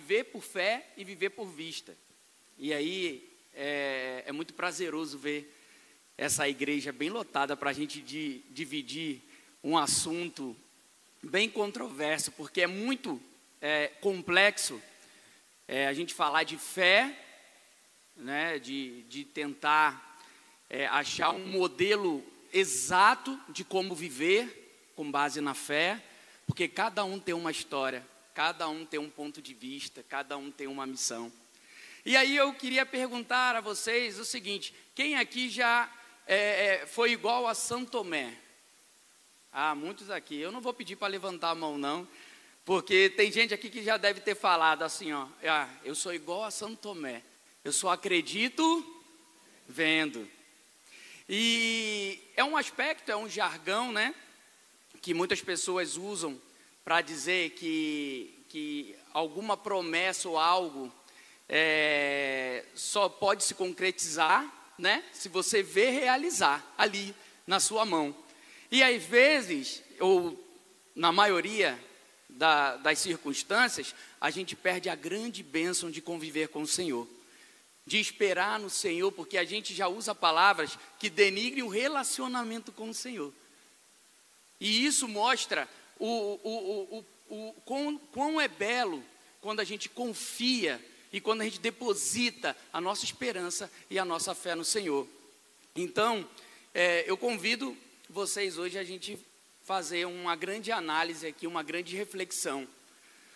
viver por fé e viver por vista. E aí é muito prazeroso ver essa igreja bem lotada para a gente dividir um assunto bem controverso, porque é muito complexo a gente falar de fé, né, de tentar achar um modelo exato de como viver com base na fé, porque cada um tem uma história, cada um tem um ponto de vista, cada um tem uma missão. E aí eu queria perguntar a vocês o seguinte: quem aqui já foi igual a São Tomé? Ah, muitos aqui. Eu não vou pedir para levantar a mão não, porque tem gente aqui que já deve ter falado assim, ó, eu sou igual a São Tomé, eu só acredito vendo. E é um aspecto, é um jargão, né, que muitas pessoas usam para dizer que alguma promessa ou algo só pode se concretizar, né, se você ver realizar ali na sua mão. E às vezes, ou na maioria das circunstâncias, a gente perde a grande bênção de conviver com o Senhor, de esperar no Senhor, porque a gente já usa palavras que denigrem o relacionamento com o Senhor. E isso mostra quão é belo quando a gente confia e quando a gente deposita a nossa esperança e a nossa fé no Senhor. Então, eu convido vocês hoje a gente fazer uma grande análise aqui, uma grande reflexão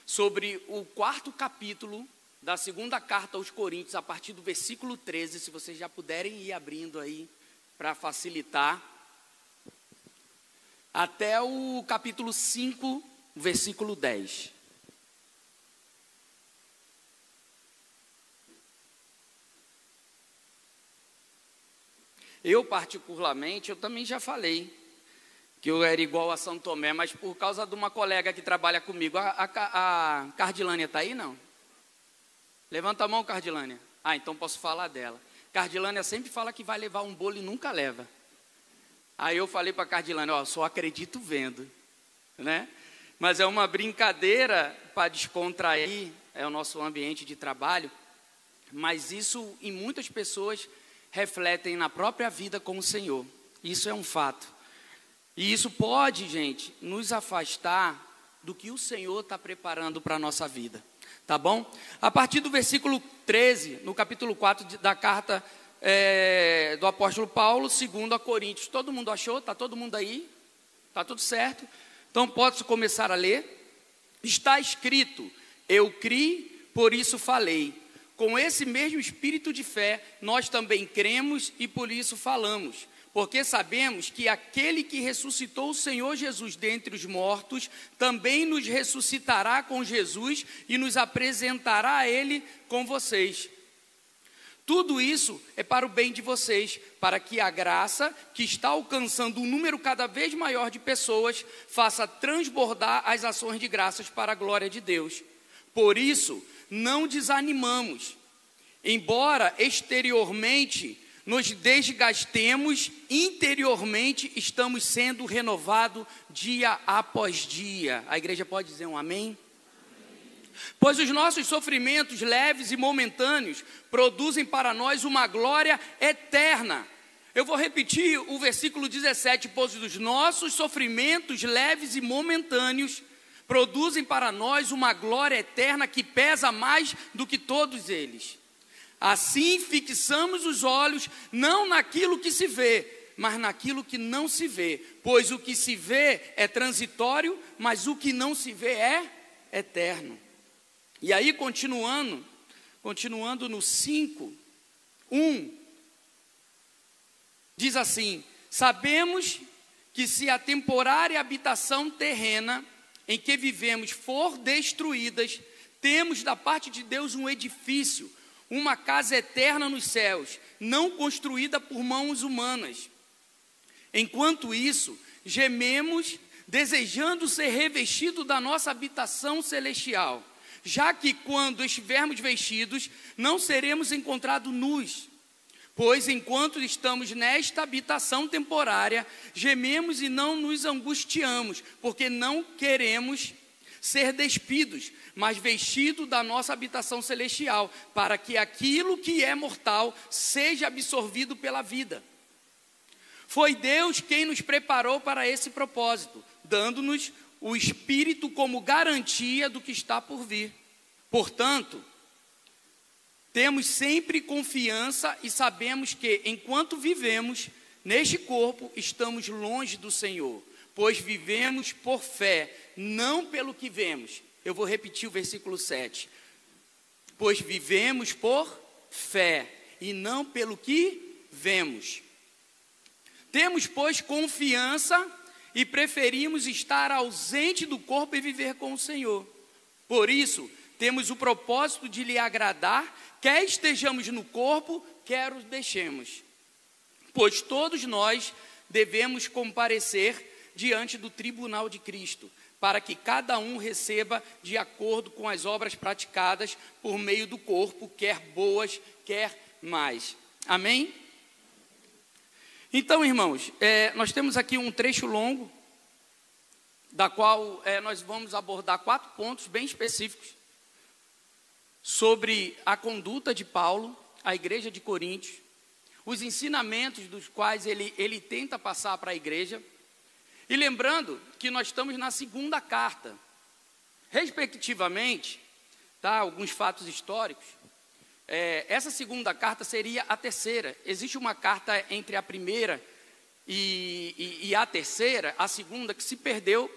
sobre o 4º capítulo da 2ª carta aos Coríntios, a partir do versículo 13, se vocês já puderem ir abrindo aí para facilitar, até o capítulo 5, versículo 10. Eu particularmente, eu também já falei que eu era igual a São Tomé, mas por causa de uma colega que trabalha comigo. A Cardilânia está aí, não? Levanta a mão, Cardilânia. Ah, então posso falar dela. Cardilânia sempre fala que vai levar um bolo e nunca leva. Aí eu falei para a Cardilânia, só acredito vendo, né? Mas é uma brincadeira para descontrair, é o nosso ambiente de trabalho, mas isso em muitas pessoas refletem na própria vida com o Senhor. Isso é um fato. E isso pode, gente, nos afastar do que o Senhor está preparando para a nossa vida. Tá bom? A partir do versículo 13, no capítulo 4 da carta do apóstolo Paulo, 2 Coríntios. Todo mundo achou? Está todo mundo aí? Está tudo certo? Então posso começar a ler? Está escrito: eu criei, por isso falei. Com esse mesmo espírito de fé, nós também cremos e por isso falamos. Porque sabemos que aquele que ressuscitou o Senhor Jesus dentre os mortos, também nos ressuscitará com Jesus e nos apresentará a Ele com vocês. Tudo isso é para o bem de vocês, para que a graça, que está alcançando um número cada vez maior de pessoas, faça transbordar as ações de graças para a glória de Deus. Por isso, não desanimamos. Embora exteriormente nos desgastemos, interiormente estamos sendo renovados dia após dia. A igreja pode dizer um amém? Pois os nossos sofrimentos leves e momentâneos produzem para nós uma glória eterna. Eu vou repetir o versículo 17. Pois os nossos sofrimentos leves e momentâneos produzem para nós uma glória eterna que pesa mais do que todos eles. Assim fixamos os olhos não naquilo que se vê, mas naquilo que não se vê. Pois o que se vê é transitório, mas o que não se vê é eterno. E aí, continuando no 5:1, diz assim: sabemos que se a temporária habitação terrena em que vivemos for destruídas, temos da parte de Deus um edifício, uma casa eterna nos céus, não construída por mãos humanas. Enquanto isso, gememos, desejando ser revestido da nossa habitação celestial, já que quando estivermos vestidos, não seremos encontrados nus. Pois enquanto estamos nesta habitação temporária, gememos e não nos angustiamos, porque não queremos ser despidos, mas vestido da nossa habitação celestial, para que aquilo que é mortal seja absorvido pela vida. Foi Deus quem nos preparou para esse propósito, dando-nos o Espírito como garantia do que está por vir. Portanto, temos sempre confiança e sabemos que, enquanto vivemos neste corpo, estamos longe do Senhor, pois vivemos por fé, não pelo que vemos. Eu vou repetir o versículo 7. Pois vivemos por fé e não pelo que vemos. Temos, pois, confiança e preferimos estar ausente do corpo e viver com o Senhor. Por isso, temos o propósito de lhe agradar, quer estejamos no corpo, quer o deixemos. Pois todos nós devemos comparecer diante do tribunal de Cristo, para que cada um receba de acordo com as obras praticadas por meio do corpo, quer boas, quer más. Amém? Então, irmãos, nós temos aqui um trecho longo, da qual nós vamos abordar 4 pontos bem específicos sobre a conduta de Paulo, a igreja de Coríntios, os ensinamentos dos quais ele tenta passar para a igreja. E lembrando que nós estamos na segunda carta, respectivamente, tá, alguns fatos históricos. Essa segunda carta seria a terceira. Existe uma carta entre a primeira e a terceira, a segunda, que se perdeu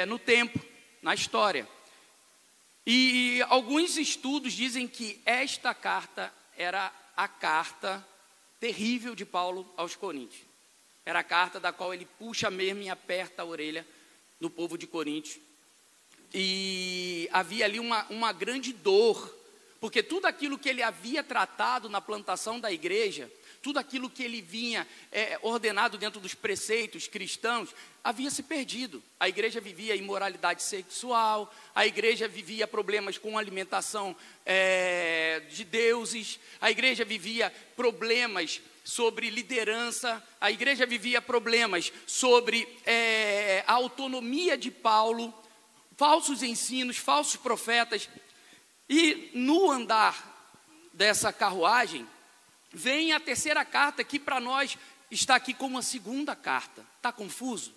no tempo, na história. E alguns estudos dizem que esta carta era a carta terrível de Paulo aos Coríntios. Era a carta da qual ele puxa mesmo e aperta a orelha do povo de Coríntios. E havia ali uma grande dor, porque tudo aquilo que ele havia tratado na plantação da igreja, tudo aquilo que ele vinha ordenado dentro dos preceitos cristãos, havia se perdido. A igreja vivia imoralidade sexual, a igreja vivia problemas com alimentação de deuses, a igreja vivia problemas sobre liderança, a igreja vivia problemas sobre a autonomia de Paulo, falsos ensinos, falsos profetas. E no andar dessa carruagem, vem a terceira carta, que para nós está aqui como a segunda carta. Está confuso?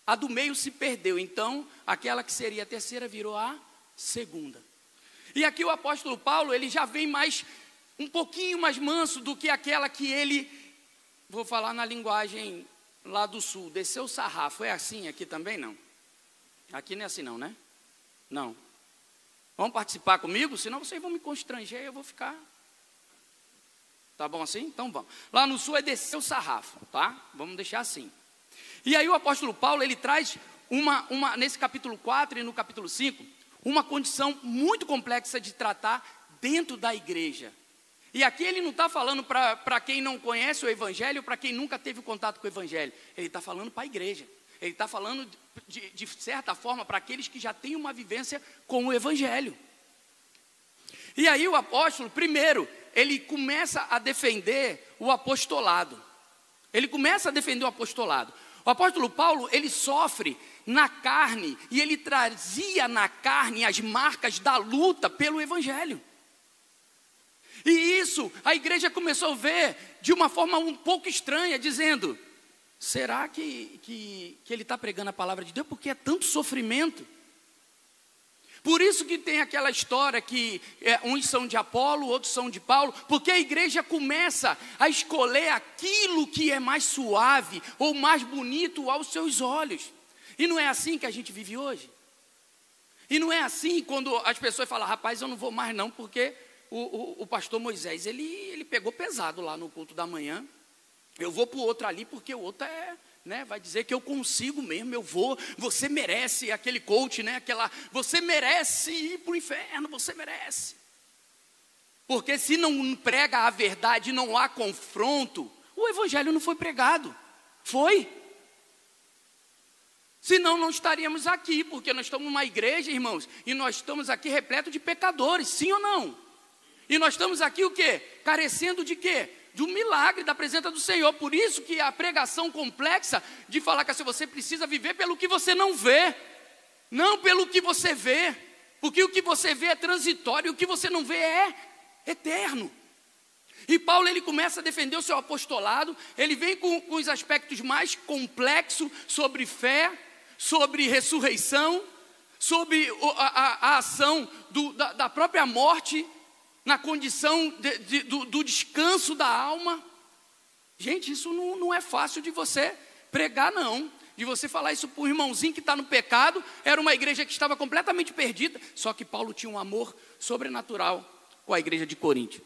A do meio se perdeu, então aquela que seria a terceira virou a segunda. E aqui o apóstolo Paulo, ele já vem um pouquinho mais manso do que aquela que ele, vou falar na linguagem lá do sul, desceu o sarrafo. É assim aqui também? Não. Aqui não é assim não, né? Não. Vão participar comigo? Senão vocês vão me constranger e eu vou ficar... Tá bom assim? Então vamos. Lá no sul é descer o sarrafo, tá? Vamos deixar assim. E aí o apóstolo Paulo, ele traz nesse capítulo 4 e no capítulo 5, uma condição muito complexa de tratar dentro da igreja. E aqui ele não está falando para quem não conhece o evangelho, para quem nunca teve contato com o evangelho. Ele está falando para a igreja. Ele está falando, de certa forma, para aqueles que já têm uma vivência com o evangelho. E aí o apóstolo, primeiro, ele começa a defender o apostolado. Ele começa a defender o apostolado. O apóstolo Paulo, ele sofre na carne, e ele trazia na carne as marcas da luta pelo evangelho. E isso a igreja começou a ver de uma forma um pouco estranha, dizendo: será que ele está pregando a palavra de Deus? Porque é tanto sofrimento. Por isso que tem aquela história que uns são de Apolo, outros são de Paulo, porque a igreja começa a escolher aquilo que é mais suave ou mais bonito aos seus olhos. E não é assim que a gente vive hoje. E não é assim quando as pessoas falam: rapaz, eu não vou mais não, porque o pastor Moisés, ele pegou pesado lá no culto da manhã. Eu vou para o outro ali, porque o outro vai dizer que eu consigo mesmo, eu vou, você merece, aquele coach, você merece ir para o inferno, você merece. Porque se não prega a verdade, não há confronto, o evangelho não foi pregado. Foi. Senão não estaríamos aqui, porque nós estamos numa igreja, irmãos, e nós estamos aqui repleto de pecadores, sim ou não? E nós estamos aqui o quê? Carecendo de quê? De um milagre da presença do Senhor. Por isso que a pregação complexa de falar que você precisa viver pelo que você não vê. não pelo que você vê, porque o que você vê é transitório, o que você não vê é eterno. E Paulo, ele começa a defender o seu apostolado, ele vem com os aspectos mais complexos sobre fé, sobre ressurreição, sobre a ação da própria morte, na condição do descanso da alma. Gente, isso não é fácil de você pregar, não. De você falar isso para um irmãozinho que está no pecado. Era uma igreja que estava completamente perdida. Só que Paulo tinha um amor sobrenatural com a igreja de Corinto,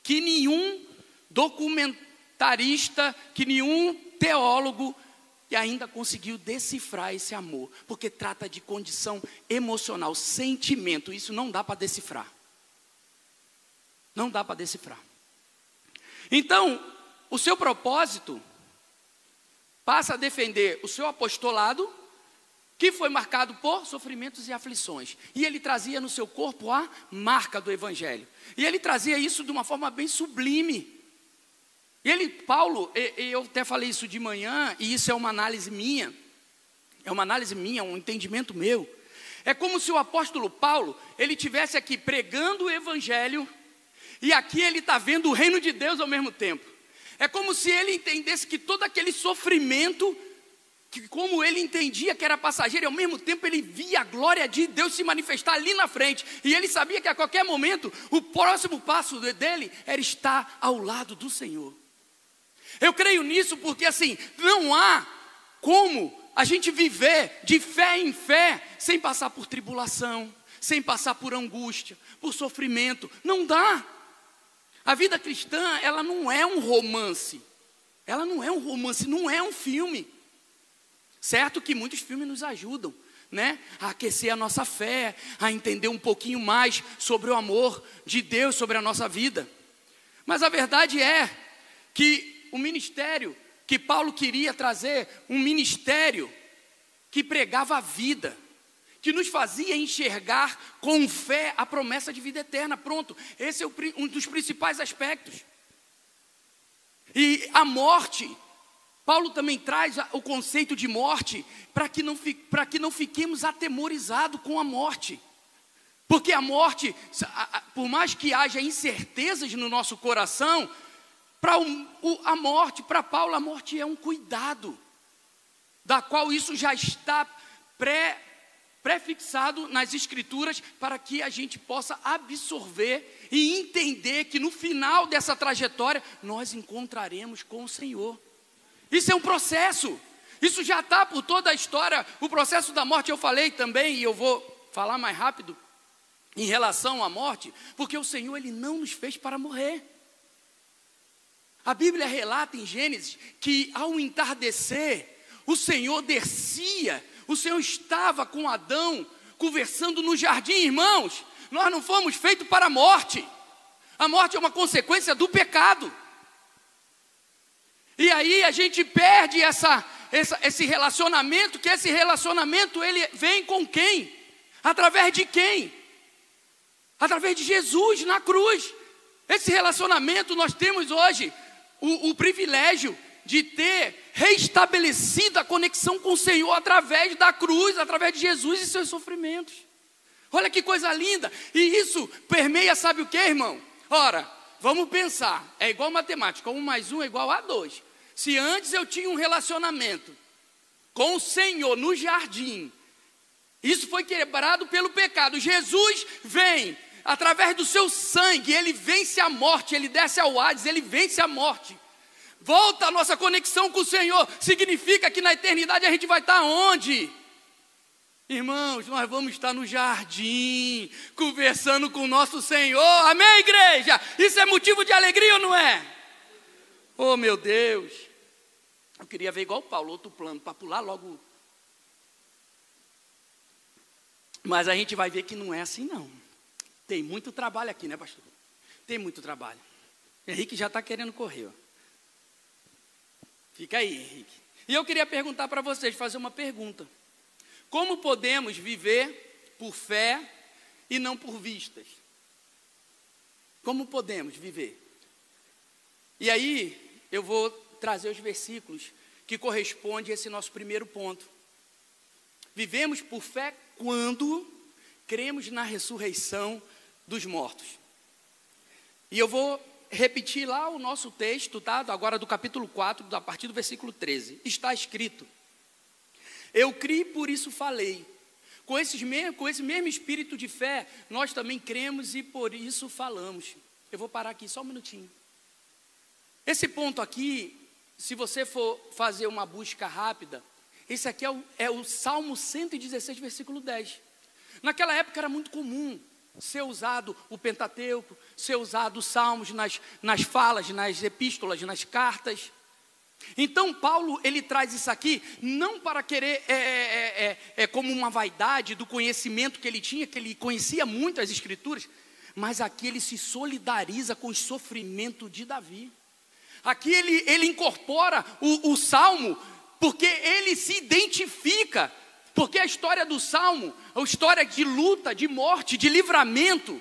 que nenhum documentarista, que nenhum teólogo ainda conseguiu decifrar esse amor. Porque trata de condição emocional, sentimento. Isso não dá para decifrar. Não dá para decifrar. Então, o seu propósito passa a defender o seu apostolado, que foi marcado por sofrimentos e aflições. E ele trazia no seu corpo a marca do evangelho. E ele trazia isso de uma forma bem sublime. Paulo, eu até falei isso de manhã, e isso é uma análise minha, um entendimento meu. É como se o apóstolo Paulo, ele estivesse aqui pregando o evangelho, e aqui ele está vendo o reino de Deus ao mesmo tempo. É como se ele entendesse que todo aquele sofrimento, que como ele entendia que era passageiro, e ao mesmo tempo ele via a glória de Deus se manifestar ali na frente. E ele sabia que a qualquer momento, o próximo passo dele era estar ao lado do Senhor. Eu creio nisso porque assim, não há como a gente viver de fé em fé, sem passar por tribulação, sem passar por angústia, por sofrimento. Não dá. A vida cristã, ela não é um romance. Ela não é um romance, não é um filme. Certo que muitos filmes nos ajudam, né? A aquecer a nossa fé, a entender um pouquinho mais sobre o amor de Deus sobre a nossa vida. Mas a verdade é que o ministério que Paulo queria trazer, um ministério que pregava a vida, que nos fazia enxergar com fé a promessa de vida eterna. Pronto, esse é um dos principais aspectos. E a morte, Paulo também traz o conceito de morte para que não fiquemos atemorizados com a morte. Porque a morte, por mais que haja incertezas no nosso coração, para Paulo a morte é um cuidado, da qual isso já está prefixado nas escrituras, para que a gente possa absorver e entender que no final dessa trajetória nós encontraremos com o Senhor. Isso é um processo, isso já está por toda a história. O processo da morte eu falei também, e eu vou falar mais rápido em relação à morte, porque o Senhor, Ele não nos fez para morrer. A Bíblia relata em Gênesis que ao entardecer, o Senhor descia, o Senhor estava com Adão, conversando no jardim. Irmãos, nós não fomos feitos para a morte é uma consequência do pecado. E aí a gente perde esse relacionamento, que esse relacionamento ele vem com quem? Através de quem? Através de Jesus na cruz. Esse relacionamento nós temos hoje o privilégio de ter restabelecido a conexão com o Senhor através da cruz, através de Jesus e seus sofrimentos. Olha que coisa linda. E isso permeia, sabe o que, irmão? Ora, vamos pensar, é igual matemática, 1 mais 1 é igual a 2. Se antes eu tinha um relacionamento com o Senhor no jardim, isso foi quebrado pelo pecado. Jesus vem, através do seu sangue, ele vence a morte, ele desce ao Hades, ele vence a morte. Volta a nossa conexão com o Senhor, significa que na eternidade a gente vai estar onde? Irmãos, nós vamos estar no jardim, conversando com o nosso Senhor. Amém, igreja? Isso é motivo de alegria ou não é? Oh, meu Deus. Eu queria ver igual o Paulo, outro plano, para pular logo. Mas a gente vai ver que não é assim, não. Tem muito trabalho aqui, né, pastor? Tem muito trabalho. Henrique já está querendo correr, ó. Fica aí, Henrique. E eu queria perguntar para vocês, fazer uma pergunta. Como podemos viver por fé e não por vistas? Como podemos viver? E aí, eu vou trazer os versículos que correspondem a esse nosso primeiro ponto. Vivemos por fé quando cremos na ressurreição dos mortos. E eu vou repetir lá o nosso texto, tá? Agora do capítulo 4, a partir do versículo 13. Está escrito: eu criei, por isso falei. Com esse mesmo espírito de fé, nós também cremos e por isso falamos. Eu vou parar aqui só um minutinho. Esse ponto aqui, se você for fazer uma busca rápida, esse aqui é o Salmo 116, versículo 10. Naquela época era muito comum ser usado o Pentateuco, ser usado os salmos nas falas, nas epístolas, nas cartas. Então Paulo, ele traz isso aqui, não para querer, como uma vaidade do conhecimento que ele tinha, que ele conhecia muito as escrituras, mas aqui ele se solidariza com o sofrimento de Davi. Aqui ele incorpora o salmo, porque ele se identifica, porque a história do salmo, a história de luta, de morte, de livramento,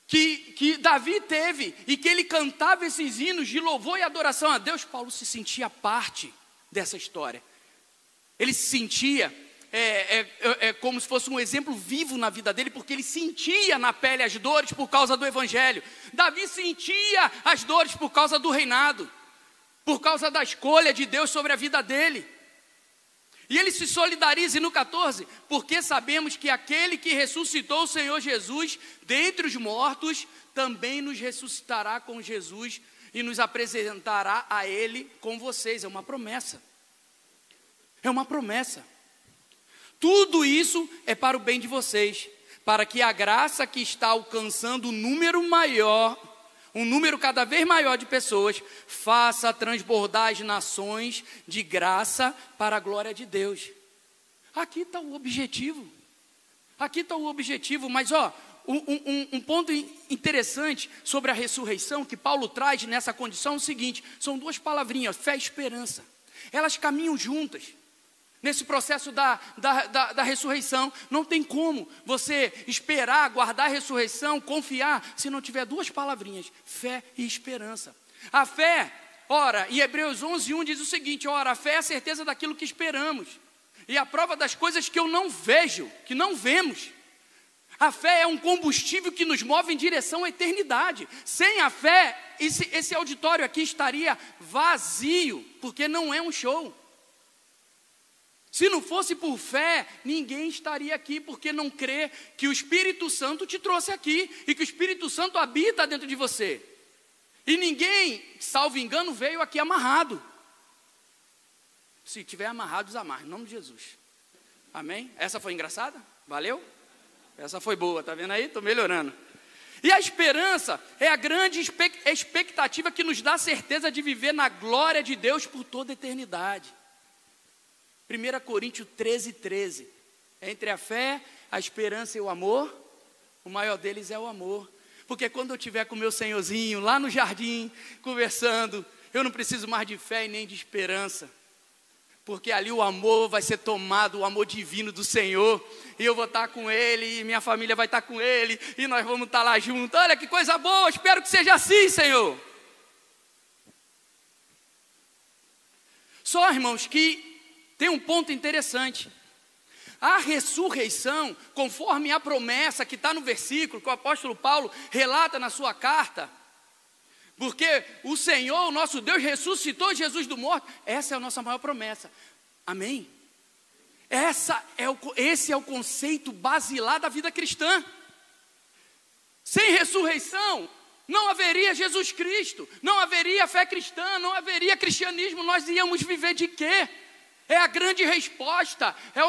que Davi teve, e que ele cantava esses hinos de louvor e adoração a Deus, Paulo se sentia parte dessa história. Ele se sentia como se fosse um exemplo vivo na vida dele, porque ele sentia na pele as dores por causa do evangelho. Davi sentia as dores por causa do reinado, por causa da escolha de Deus sobre a vida dele. E ele se solidariza, e no 14, porque sabemos que aquele que ressuscitou o Senhor Jesus dentre os mortos, também nos ressuscitará com Jesus e nos apresentará a Ele com vocês. É uma promessa. É uma promessa. Tudo isso é para o bem de vocês, para que a graça que está alcançando um número cada vez maior de pessoas, faça transbordar as nações de graça para a glória de Deus. Aqui está o objetivo. Aqui está o objetivo, mas um ponto interessante sobre a ressurreição que Paulo traz nessa condição é o seguinte: são duas palavrinhas, fé e esperança. Elas caminham juntas. Nesse processo da ressurreição, não tem como você esperar, aguardar a ressurreição, confiar, se não tiver duas palavrinhas, fé e esperança. A fé, em Hebreus 11:1 diz o seguinte: a fé é a certeza daquilo que esperamos, e a prova das coisas que eu não vejo, que não vemos. A fé é um combustível que nos move em direção à eternidade. Sem a fé, esse auditório aqui estaria vazio, porque não é um show. Se não fosse por fé, ninguém estaria aqui, porque não crê que o Espírito Santo te trouxe aqui, e que o Espírito Santo habita dentro de você. E ninguém, salvo engano, veio aqui amarrado. Se tiver amarrado, desamarre, em nome de Jesus. Amém? Essa foi engraçada? Valeu? Essa foi boa, tá vendo aí? Estou melhorando. E a esperança é a grande expectativa que nos dá a certeza de viver na glória de Deus por toda a eternidade. 1 Coríntios 13:13. Entre a fé, a esperança e o amor, o maior deles é o amor. Porque quando eu estiver com o meu senhorzinho lá no jardim, conversando, eu não preciso mais de fé e nem de esperança. Porque ali o amor vai ser tomado, o amor divino do Senhor. E eu vou estar com Ele, e minha família vai estar com Ele, e nós vamos estar lá juntos. Olha que coisa boa, espero que seja assim, Senhor. Só, irmãos, que tem um ponto interessante. A ressurreição, conforme a promessa que está no versículo, que o apóstolo Paulo relata na sua carta, porque o Senhor, o nosso Deus, ressuscitou Jesus do morto, essa é a nossa maior promessa. Amém? Esse é o conceito basilar da vida cristã. Sem ressurreição, não haveria Jesus Cristo, não haveria fé cristã, não haveria cristianismo, nós íamos viver de quê? É a grande resposta, é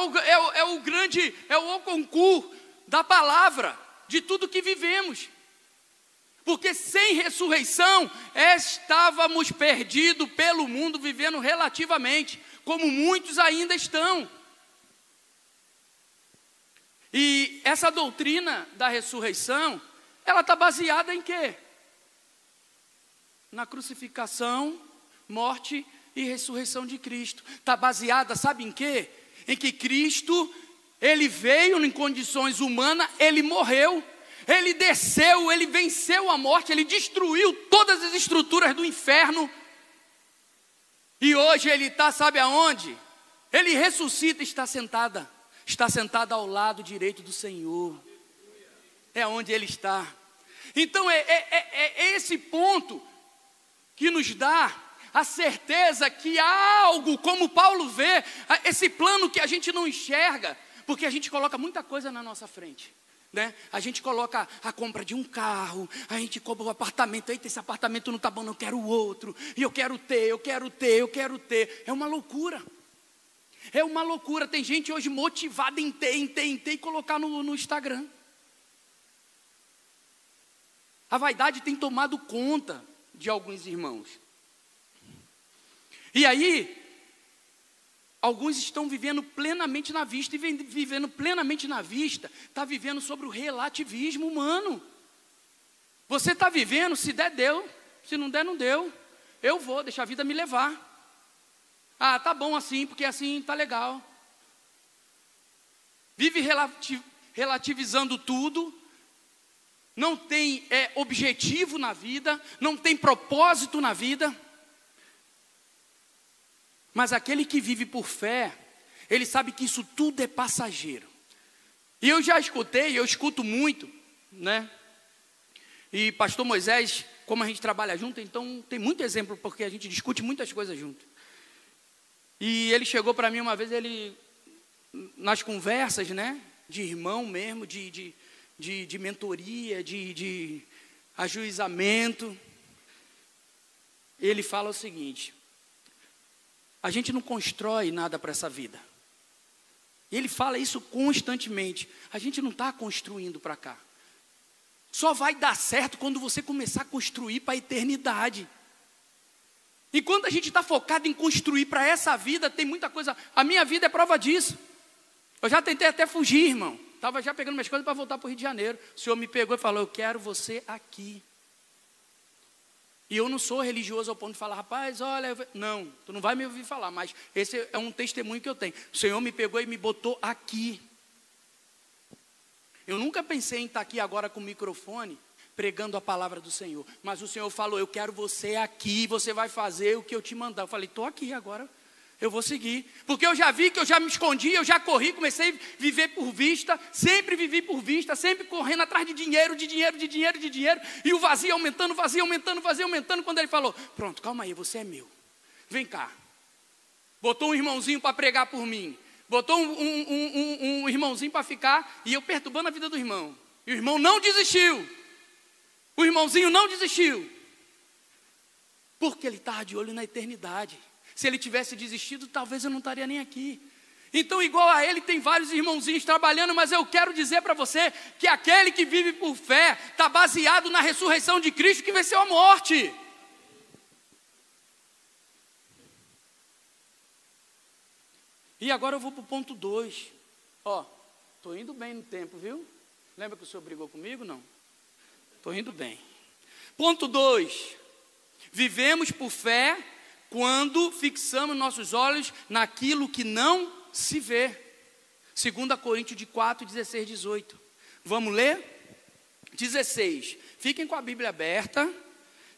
o concurso da palavra, de tudo que vivemos. Porque sem ressurreição, estávamos perdidos pelo mundo, vivendo relativamente, como muitos ainda estão. E essa doutrina da ressurreição, ela está baseada em quê? Na crucificação, morte e ressurreição de Cristo. Está baseada, sabe em quê? Em que Cristo, Ele veio em condições humanas, Ele morreu, Ele desceu, Ele venceu a morte, Ele destruiu todas as estruturas do inferno. E hoje Ele está, sabe aonde? Ele ressuscita e está sentada ao lado direito do Senhor. É onde Ele está. Então é esse ponto que nos dá a certeza que há algo, como Paulo vê, esse plano que a gente não enxerga, porque a gente coloca muita coisa na nossa frente, né? A gente coloca a compra de um carro, a gente compra um apartamento, eita, esse apartamento não está bom, não, eu quero o outro, e eu quero ter, é uma loucura. É uma loucura, tem gente hoje motivada em ter e colocar no Instagram. A vaidade tem tomado conta de alguns irmãos. E aí, alguns estão vivendo plenamente na vista, e vivendo plenamente na vista, está vivendo sobre o relativismo humano. Você está vivendo, se der, deu, se não der, não deu. Eu vou, deixa a vida me levar. Ah, tá bom assim, porque assim tá legal. Vive relativizando tudo, não tem objetivo na vida, não tem propósito na vida. Mas aquele que vive por fé, ele sabe que isso tudo é passageiro. E eu já escutei, eu escuto muito, né? E pastor Moisés, como a gente trabalha junto, então tem muito exemplo, porque a gente discute muitas coisas junto. E ele chegou para mim uma vez, nas conversas, né? De irmão mesmo, de mentoria, de ajuizamento. Ele fala o seguinte: a gente não constrói nada para essa vida. E ele fala isso constantemente. A gente não está construindo para cá. Só vai dar certo quando você começar a construir para a eternidade. E quando a gente está focado em construir para essa vida, tem muita coisa. A minha vida é prova disso. Eu já tentei até fugir, irmão. Estava já pegando minhas coisas para voltar para o Rio de Janeiro. O Senhor me pegou e falou: eu quero você aqui. E eu não sou religioso ao ponto de falar: rapaz, olha, não, tu não vai me ouvir falar, mas esse é um testemunho que eu tenho. O Senhor me pegou e me botou aqui. Eu nunca pensei em estar aqui agora com o microfone, pregando a palavra do Senhor. Mas o Senhor falou: eu quero você aqui, você vai fazer o que eu te mandar. Eu falei: estou aqui agora, eu vou seguir. Porque eu já vi que eu já me escondi, eu já corri, comecei a viver por vista, sempre vivi por vista, sempre correndo atrás de dinheiro. E o vazio aumentando. Quando ele falou: pronto, calma aí, você é meu. Vem cá. Botou um irmãozinho para pregar por mim. Botou um irmãozinho para ficar, e eu perturbando a vida do irmão. E o irmão não desistiu. O irmãozinho não desistiu. Porque ele estava de olho na eternidade. Se ele tivesse desistido, talvez eu não estaria nem aqui. Então, igual a ele, tem vários irmãozinhos trabalhando, mas eu quero dizer para você que aquele que vive por fé está baseado na ressurreição de Cristo, que venceu a morte. E agora eu vou para o ponto 2. Estou indo bem no tempo, viu? Lembra que o senhor brigou comigo? Não. Estou indo bem. Ponto 2. Vivemos por fé quando fixamos nossos olhos naquilo que não se vê. 2 Coríntios 4, 16, 18. Vamos ler? 16. Fiquem com a Bíblia aberta,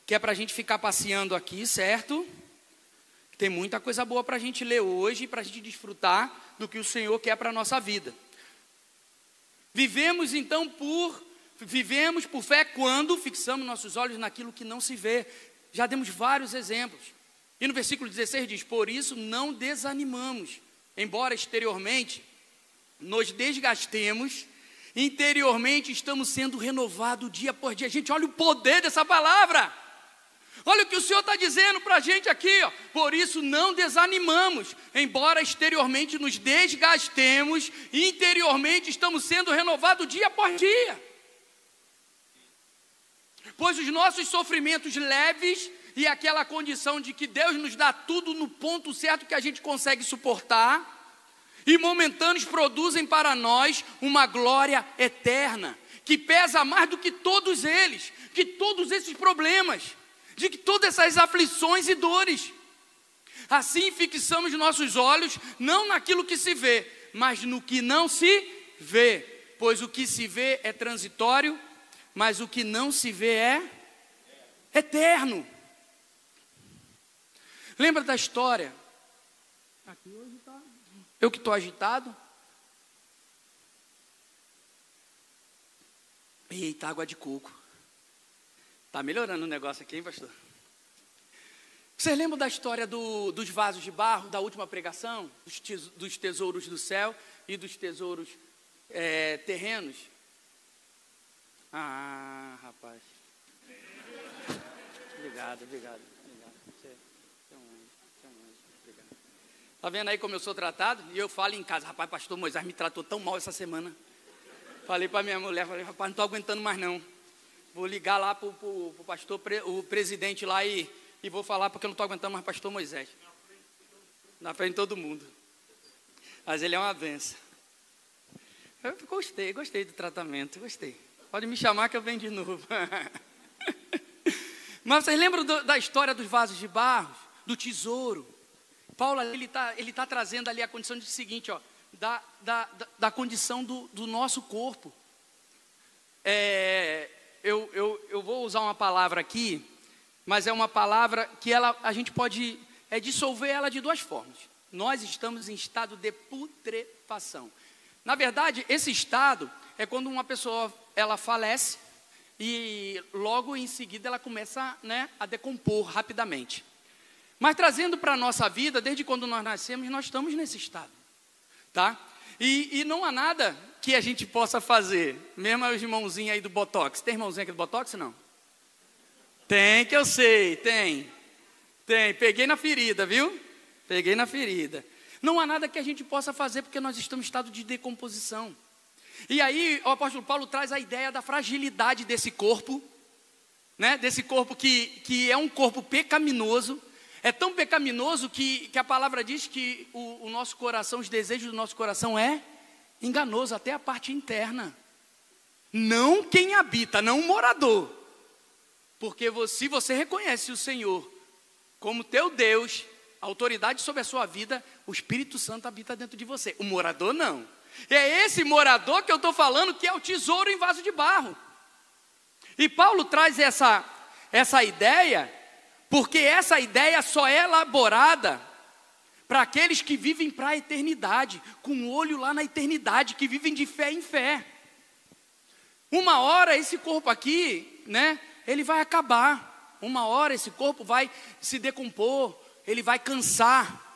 que é para a gente ficar passeando aqui, certo? Tem muita coisa boa para a gente ler hoje, para a gente desfrutar do que o Senhor quer para a nossa vida. Vivemos por fé quando fixamos nossos olhos naquilo que não se vê. Já demos vários exemplos. E no versículo 16 diz: por isso não desanimamos, embora exteriormente nos desgastemos, interiormente estamos sendo renovados dia por dia. Gente, olha o poder dessa palavra. Olha o que o Senhor está dizendo para a gente aqui, ó. Por isso não desanimamos, embora exteriormente nos desgastemos, interiormente estamos sendo renovados dia por dia. Pois os nossos sofrimentos leves e aquela condição de que Deus nos dá tudo no ponto certo que a gente consegue suportar, e momentâneos produzem para nós uma glória eterna, que pesa mais do que todos eles, que todos esses problemas, de que todas essas aflições e dores. Assim fixamos nossos olhos não naquilo que se vê, mas no que não se vê, pois o que se vê é transitório, mas o que não se vê é eterno. Lembra da história? Aqui hoje está Eu que estou agitado. Eita, água de coco. Está melhorando o negócio aqui, hein, pastor? Vocês lembram da história dos vasos de barro, da última pregação? Dos tesouros do céu e dos tesouros terrenos? Ah, rapaz. Obrigado. Obrigado. Está vendo aí como eu sou tratado? E eu falo em casa, rapaz, pastor Moisés me tratou tão mal essa semana. Falei para minha mulher, rapaz, não estou aguentando mais não. Vou ligar lá para o pastor, o presidente lá e vou falar porque eu não estou aguentando mais pastor Moisés. Na frente de todo mundo. Mas ele é uma benção. Eu gostei do tratamento, gostei. Pode me chamar que eu venho de novo. Mas vocês lembram da história dos vasos de barro, do tesouro? Paulo, ele tá trazendo ali a condição de seguinte, ó, da condição do nosso corpo. Eu vou usar uma palavra aqui, mas é uma palavra que a gente pode dissolver ela de duas formas. Nós estamos em estado de putrefação. Na verdade, esse estado é quando uma pessoa ela falece e logo em seguida ela começa, né, a decompor rapidamente. Mas trazendo para a nossa vida, desde quando nós nascemos, nós estamos nesse estado, tá? E não há nada que a gente possa fazer, mesmo os irmãozinhos aí do Botox. Tem irmãozinho aqui do Botox, não? Tem, que eu sei, tem. Peguei na ferida, viu? Peguei na ferida. Não há nada que a gente possa fazer, porque nós estamos em estado de decomposição. E aí, o apóstolo Paulo traz a ideia da fragilidade desse corpo, né? Desse corpo que é um corpo pecaminoso. É tão pecaminoso que a palavra diz que o nosso coração, os desejos do nosso coração é enganoso, até a parte interna. Não quem habita, não o morador. Porque se você reconhece o Senhor como teu Deus, a autoridade sobre a sua vida, o Espírito Santo habita dentro de você. O morador não. É esse morador que eu estou falando que é o tesouro em vaso de barro. E Paulo traz essa ideia, porque essa ideia só é elaborada para aqueles que vivem para a eternidade, com o olho lá na eternidade, que vivem de fé em fé. Uma hora esse corpo aqui, né, ele vai acabar. Uma hora esse corpo vai se decompor, ele vai cansar.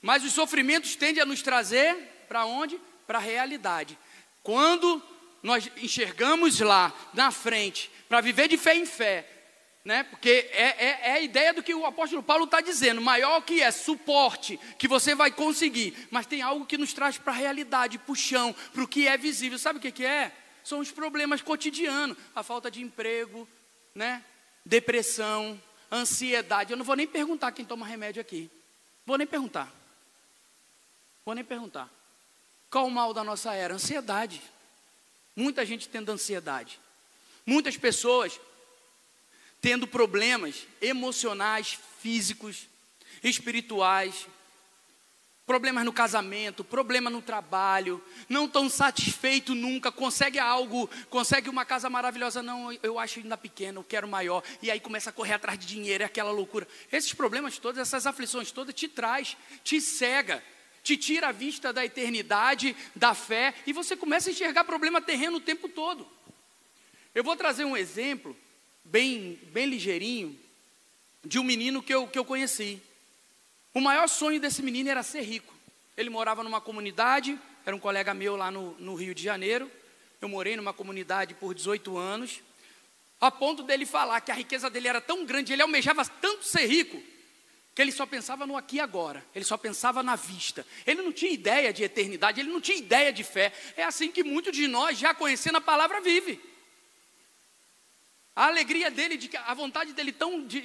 Mas os sofrimentos tendem a nos trazer para onde? Para a realidade. Quando nós enxergamos lá na frente, para viver de fé em fé, né? Porque é a ideia do que o apóstolo Paulo está dizendo, maior que é suporte, que você vai conseguir, mas tem algo que nos traz para a realidade, para o chão, para o que é visível. Sabe o que é? São os problemas cotidianos, a falta de emprego, né? Depressão, ansiedade. Eu não vou nem perguntar quem toma remédio aqui, vou nem perguntar. Qual o mal da nossa era? Ansiedade. Muita gente tendo ansiedade, muitas pessoas tendo problemas emocionais, físicos, espirituais, problemas no casamento, problema no trabalho, não estão satisfeitos nunca, consegue algo, consegue uma casa maravilhosa, não, eu acho ainda pequeno, eu quero maior, e aí começa a correr atrás de dinheiro, é aquela loucura. Esses problemas todos, essas aflições todas te traz, te cega, te tira a vista da eternidade, da fé, e você começa a enxergar problema terreno o tempo todo. Eu vou trazer um exemplo bem ligeirinho, de um menino que eu conheci. O maior sonho desse menino era ser rico. Ele morava numa comunidade, era um colega meu lá no Rio de Janeiro. Eu morei numa comunidade por 18 anos, a ponto dele falar que a riqueza dele era tão grande, ele almejava tanto ser rico, que ele só pensava no aqui e agora, ele só pensava na vista. Ele não tinha ideia de eternidade, ele não tinha ideia de fé. É assim que muitos de nós, já conhecendo a palavra, vive. A alegria dele, a vontade dele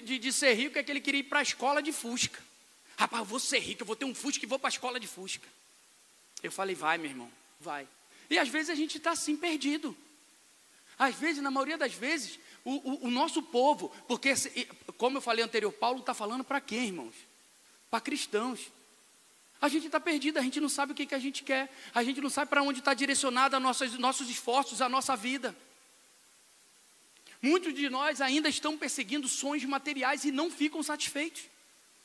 de ser rico é que ele queria ir para a escola de Fusca. Rapaz, eu vou ser rico, eu vou ter um Fusca e vou para a escola de Fusca. Eu falei, vai meu irmão, vai. E às vezes a gente está assim perdido. Às vezes, na maioria das vezes, o nosso povo, porque como eu falei anterior, Paulo está falando para quem, irmãos? Para cristãos. A gente está perdido, a gente não sabe o que a gente quer, a gente não sabe para onde está direcionado nossos esforços, a nossa vida. Muitos de nós ainda estão perseguindo sonhos materiais e não ficam satisfeitos.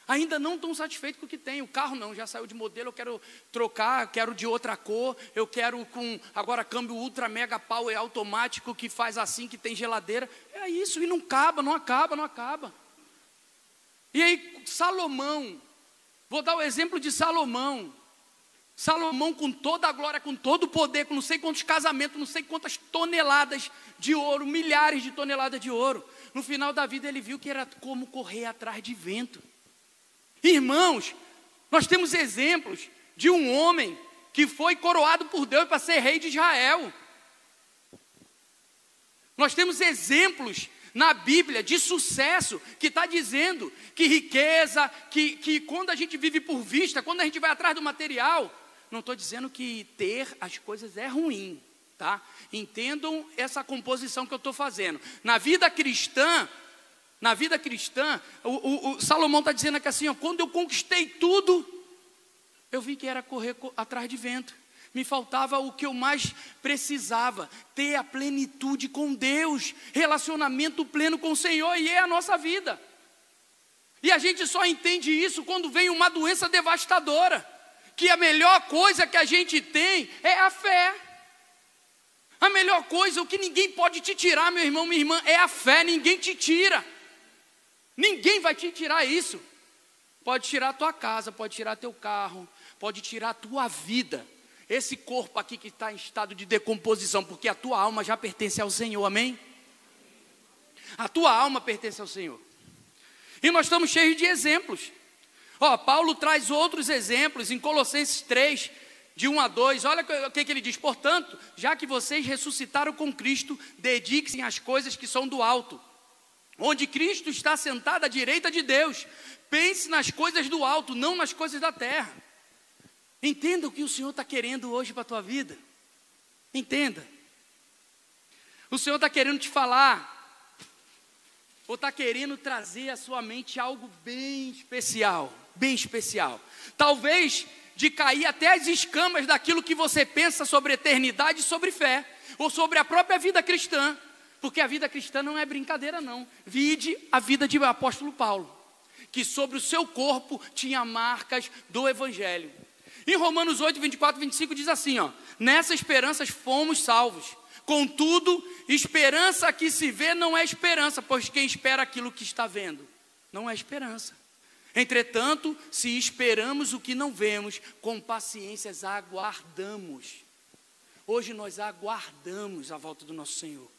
Ainda não estão satisfeitos com o que tem. O carro não, já saiu de modelo, eu quero trocar, eu quero de outra cor, eu quero com agora câmbio ultra mega power automático que faz assim, que tem geladeira. É isso, e não acaba, não acaba. E aí Salomão, vou dar o exemplo de Salomão. Salomão com toda a glória, com todo o poder, com não sei quantos casamentos, não sei quantas toneladas de ouro, milhares de toneladas de ouro. No final da vida ele viu que era como correr atrás de vento. Irmãos, nós temos exemplos de um homem que foi coroado por Deus para ser rei de Israel. Nós temos exemplos na Bíblia de sucesso que está dizendo que riqueza, que quando a gente vive por vista, quando a gente vai atrás do material, não estou dizendo que ter as coisas é ruim, tá? Entendam essa composição que eu estou fazendo. Na vida cristã, o Salomão está dizendo aqui assim, ó, quando eu conquistei tudo, eu vi que era correr atrás de vento. Me faltava o que eu mais precisava, ter a plenitude com Deus, relacionamento pleno com o Senhor, e é a nossa vida. E a gente só entende isso quando vem uma doença devastadora, que a melhor coisa que a gente tem é a fé. A melhor coisa, o que ninguém pode te tirar, meu irmão, minha irmã, é a fé. Ninguém te tira. Ninguém vai te tirar isso. Pode tirar a tua casa, pode tirar teu carro, pode tirar a tua vida. Esse corpo aqui que está em estado de decomposição, porque a tua alma já pertence ao Senhor, amém? A tua alma pertence ao Senhor. E nós estamos cheios de exemplos. Paulo traz outros exemplos em Colossenses 3, de 1 a 2, olha o que ele diz. Portanto, já que vocês ressuscitaram com Cristo, dediquem-se às coisas que são do alto, onde Cristo está sentado à direita de Deus. Pense nas coisas do alto, não nas coisas da terra. Entenda o que o Senhor está querendo hoje para a tua vida. Entenda. O Senhor está querendo te falar, ou está querendo trazer à sua mente algo bem especial. Bem especial. Talvez de cair até as escamas daquilo que você pensa sobre eternidade e sobre fé, ou sobre a própria vida cristã. Porque a vida cristã não é brincadeira não. Vide a vida de apóstolo Paulo, que sobre o seu corpo tinha marcas do Evangelho. Em Romanos 8, 24, 25 diz assim, ó, nessa esperança fomos salvos. Contudo, esperança que se vê não é esperança, pois quem espera aquilo que está vendo não é esperança. Entretanto, se esperamos o que não vemos, com paciência aguardamos. Hoje nós aguardamos a volta do nosso Senhor.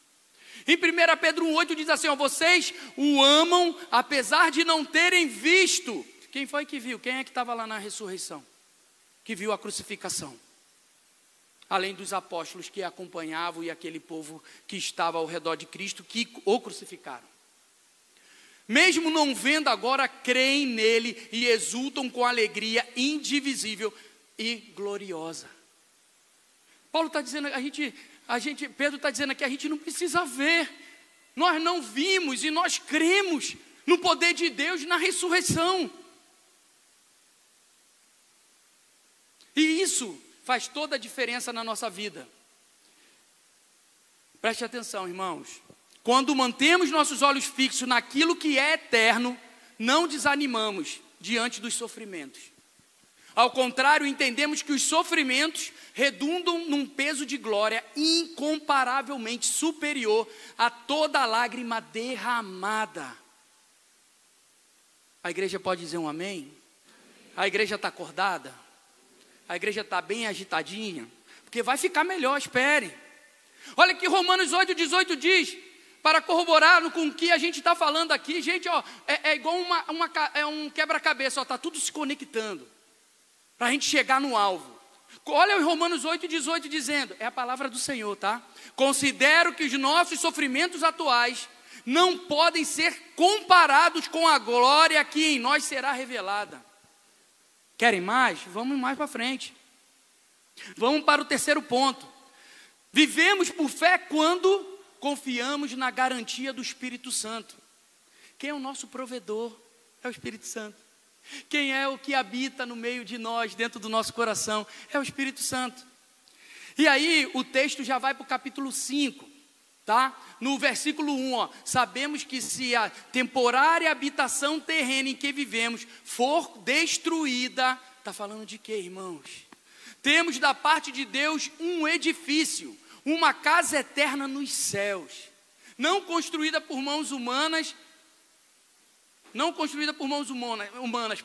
Em 1 Pedro 1,8 diz assim, ó, vocês o amam apesar de não terem visto. Quem foi que viu? Quem é que estava lá na ressurreição? Que viu a crucificação? Além dos apóstolos que acompanhavam e aquele povo que estava ao redor de Cristo, que o crucificaram. Mesmo não vendo agora, creem nele e exultam com alegria indivisível e gloriosa. Paulo está dizendo, Pedro está dizendo que a gente não precisa ver. Nós não vimos e nós cremos no poder de Deus na ressurreição. E isso faz toda a diferença na nossa vida. Preste atenção, irmãos. Quando mantemos nossos olhos fixos naquilo que é eterno, não desanimamos diante dos sofrimentos. Ao contrário, entendemos que os sofrimentos redundam num peso de glória incomparavelmente superior a toda lágrima derramada. A igreja pode dizer um amém? A igreja está acordada? A igreja está bem agitadinha? Porque vai ficar melhor, espere. Olha que Romanos 8, 18 diz, para corroborar com o que a gente está falando aqui, gente, ó, é igual um quebra-cabeça, está tudo se conectando, para a gente chegar no alvo. Olha o Romanos 8, 18 dizendo, é a palavra do Senhor, tá? Considero que os nossos sofrimentos atuais não podem ser comparados com a glória que em nós será revelada. Querem mais? Vamos mais para frente. Vamos para o terceiro ponto. Vivemos por fé quando confiamos na garantia do Espírito Santo. Quem é o nosso provedor? É o Espírito Santo. Quem é o que habita no meio de nós, dentro do nosso coração? É o Espírito Santo. E aí o texto já vai para o capítulo 5. Tá? No versículo 1, ó, sabemos que se a temporária habitação terrena em que vivemos for destruída, está falando de quê, irmãos? Temos da parte de Deus um edifício, uma casa eterna nos céus, não construída por mãos humanas,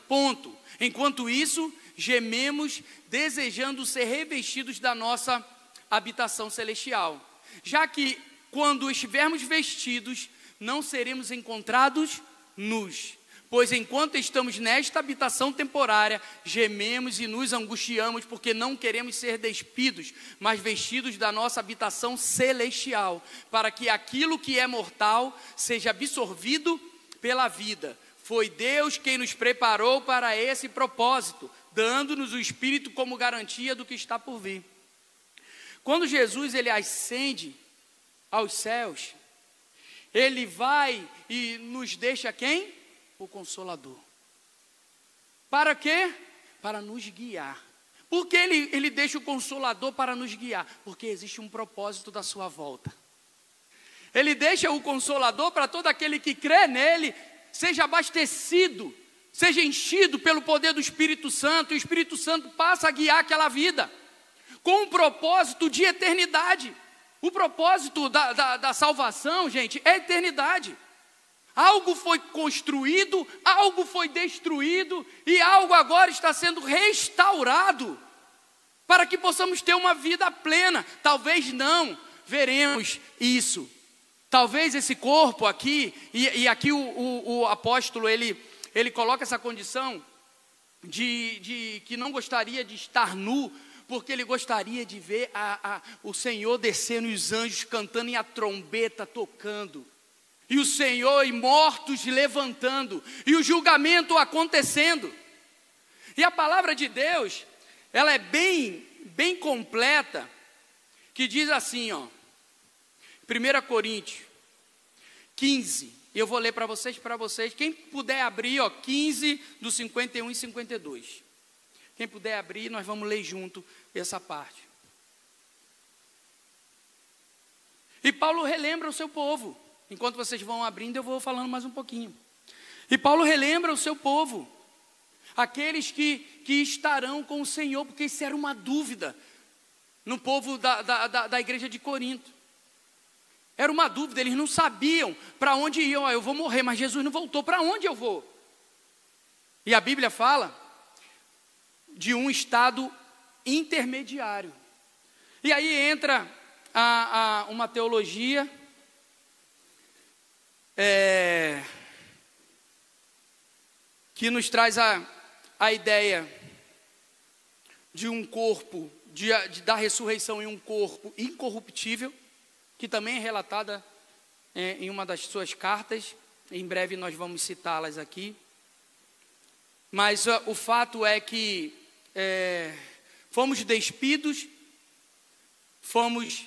ponto. Enquanto isso, gememos, desejando ser revestidos da nossa habitação celestial, já que quando estivermos vestidos, não seremos encontrados nus. Pois enquanto estamos nesta habitação temporária, gememos e nos angustiamos, porque não queremos ser despidos, mas vestidos da nossa habitação celestial, para que aquilo que é mortal seja absorvido pela vida. Foi Deus quem nos preparou para esse propósito, dando-nos o Espírito como garantia do que está por vir. Quando Jesus ele ascende aos céus, ele vai e nos deixa quem? O Consolador. Para quê? Para nos guiar. Por que ele deixa o Consolador para nos guiar? Porque existe um propósito da sua volta. Ele deixa o Consolador para todo aquele que crê nele, seja abastecido, seja enchido pelo poder do Espírito Santo, e o Espírito Santo passa a guiar aquela vida, com um propósito de eternidade. O propósito da salvação, gente, é a eternidade. Algo foi construído, algo foi destruído, e algo agora está sendo restaurado, para que possamos ter uma vida plena. Talvez não veremos isso. Talvez esse corpo aqui, e aqui o apóstolo, ele coloca essa condição de que não gostaria de estar nu, porque ele gostaria de ver o Senhor descendo e os anjos cantando e a trombeta tocando, e o Senhor e mortos levantando, e o julgamento acontecendo. E a palavra de Deus, ela é bem completa, que diz assim, ó, 1 Coríntios 15, e eu vou ler para vocês, quem puder abrir, ó, 15 do 51 e 52. Quem puder abrir, nós vamos ler junto essa parte. E Paulo relembra o seu povo. Enquanto vocês vão abrindo, eu vou falando mais um pouquinho. E Paulo relembra o seu povo, aqueles que estarão com o Senhor, porque isso era uma dúvida no povo da igreja de Corinto. Era uma dúvida, eles não sabiam para onde iam. Eu vou morrer, mas Jesus não voltou, para onde eu vou? E a Bíblia fala de um estado intermediário. E aí entra uma teologia que nos traz a ideia de um corpo, da ressurreição em um corpo incorruptível, que também é relatada em uma das suas cartas. Em breve nós vamos citá-las aqui. Mas o fato é que fomos despidos, fomos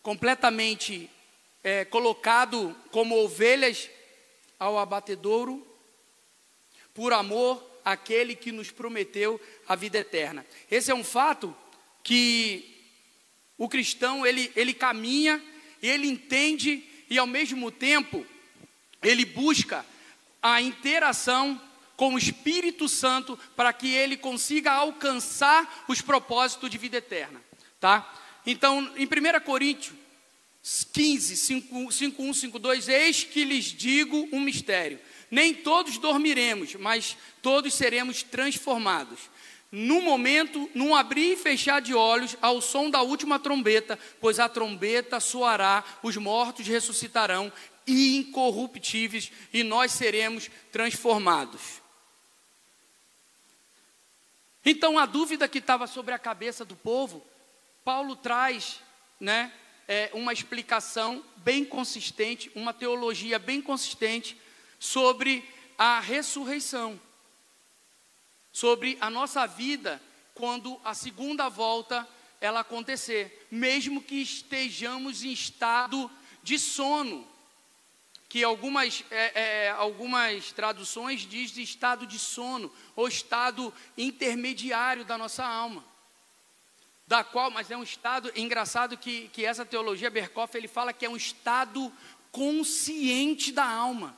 completamente colocados como ovelhas ao abatedouro, por amor àquele que nos prometeu a vida eterna. Esse é um fato que o cristão, ele caminha, e ele entende, e ao mesmo tempo, ele busca a interação com o Espírito Santo, para que ele consiga alcançar os propósitos de vida eterna, tá? Então, em 1 Coríntios 15, 5:1, 5:2, eis que lhes digo um mistério, nem todos dormiremos, mas todos seremos transformados, num momento, num abrir e fechar de olhos, ao som da última trombeta, pois a trombeta soará, os mortos ressuscitarão, incorruptíveis, e nós seremos transformados. Então, a dúvida que estava sobre a cabeça do povo, Paulo traz, uma explicação bem consistente, uma teologia bem consistente sobre a ressurreição, sobre a nossa vida quando a segunda volta ela acontecer, mesmo que estejamos em estado de sono, que algumas traduções dizem estado de sono, ou estado intermediário da nossa alma. da qual, mas é um estado, engraçado que essa teologia Berkhof, ele fala que é um estado consciente da alma.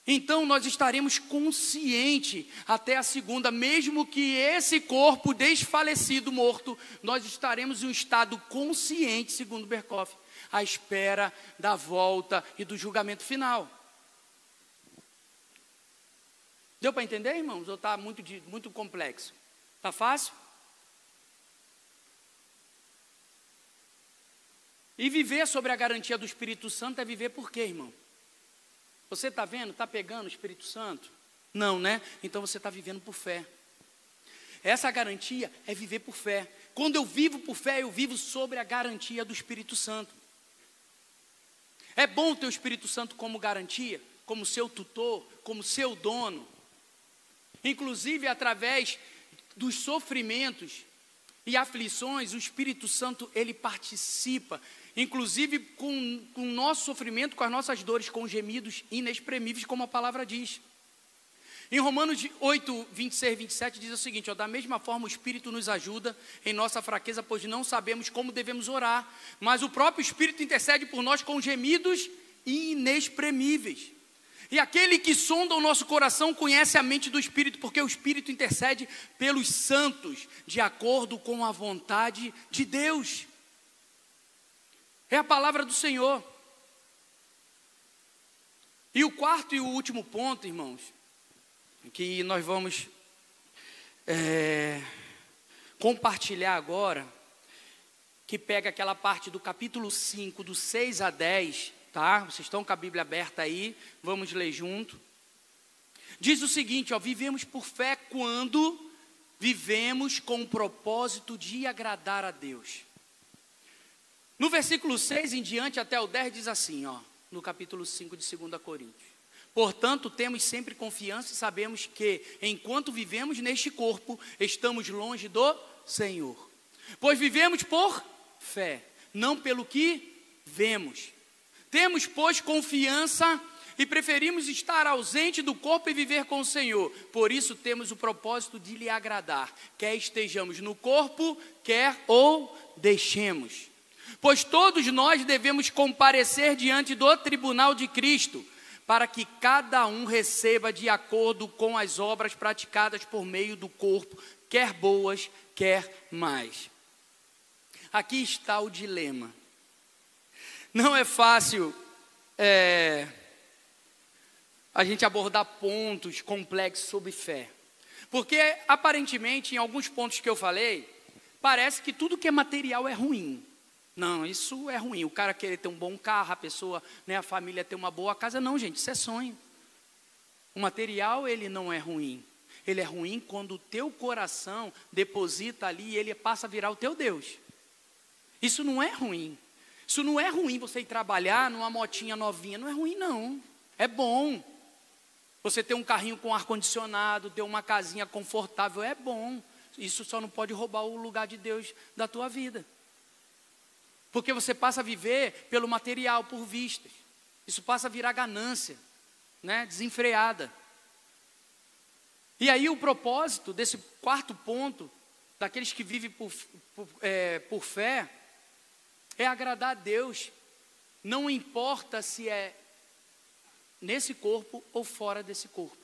Então nós estaremos conscientes até a segunda, mesmo que esse corpo desfalecido, morto, nós estaremos em um estado consciente, segundo Berkhof, à espera da volta e do julgamento final. Deu para entender, irmãos? Ou está muito complexo? Está fácil? E viver sobre a garantia do Espírito Santo é viver por quê, irmão? Você está vendo? Está pegando o Espírito Santo? Não, né? Então você está vivendo por fé. Essa garantia é viver por fé. Quando eu vivo por fé, eu vivo sobre a garantia do Espírito Santo. É bom ter o Espírito Santo como garantia, como seu tutor, como seu dono. Inclusive, através dos sofrimentos e aflições, o Espírito Santo, ele participa, inclusive com o nosso sofrimento, com as nossas dores, com gemidos inexprimíveis, como a palavra diz. Em Romanos 8, 26 e 27 diz o seguinte, da mesma forma o Espírito nos ajuda em nossa fraqueza, pois não sabemos como devemos orar, mas o próprio Espírito intercede por nós com gemidos inexprimíveis. E aquele que sonda o nosso coração conhece a mente do Espírito, porque o Espírito intercede pelos santos, de acordo com a vontade de Deus. É a palavra do Senhor. E o quarto e o último ponto, irmãos, que nós vamos compartilhar agora, que pega aquela parte do capítulo 5, do 6 a 10, tá? Vocês estão com a Bíblia aberta aí, vamos ler junto. Diz o seguinte, vivemos por fé quando vivemos com o propósito de agradar a Deus. No versículo 6 em diante até o 10 diz assim, no capítulo 5 de 2 Coríntios. Portanto, temos sempre confiança e sabemos que, enquanto vivemos neste corpo, estamos longe do Senhor. Pois vivemos por fé, não pelo que vemos. Temos, pois, confiança e preferimos estar ausente do corpo e viver com o Senhor. Por isso temos o propósito de lhe agradar, quer estejamos no corpo, quer ou deixemos. Pois todos nós devemos comparecer diante do tribunal de Cristo, para que cada um receba de acordo com as obras praticadas por meio do corpo, quer boas, quer más. Aqui está o dilema. Não é fácil a gente abordar pontos complexos sobre fé. Porque, aparentemente, em alguns pontos que eu falei, parece que tudo que é material é ruim. Não, isso é ruim. O cara querer ter um bom carro, a pessoa, a família ter uma boa casa. Não, gente, isso é sonho. O material, ele não é ruim. Ele é ruim quando o teu coração deposita ali e ele passa a virar o teu Deus. Isso não é ruim. Isso não é ruim você ir trabalhar numa motinha novinha. Não é ruim, não. É bom. Você ter um carrinho com ar-condicionado, ter uma casinha confortável, é bom. Isso só não pode roubar o lugar de Deus da tua vida. Porque você passa a viver pelo material, por vistas. Isso passa a virar ganância, desenfreada. E aí o propósito desse quarto ponto, daqueles que vivem por fé, é agradar a Deus. Não importa se é nesse corpo ou fora desse corpo.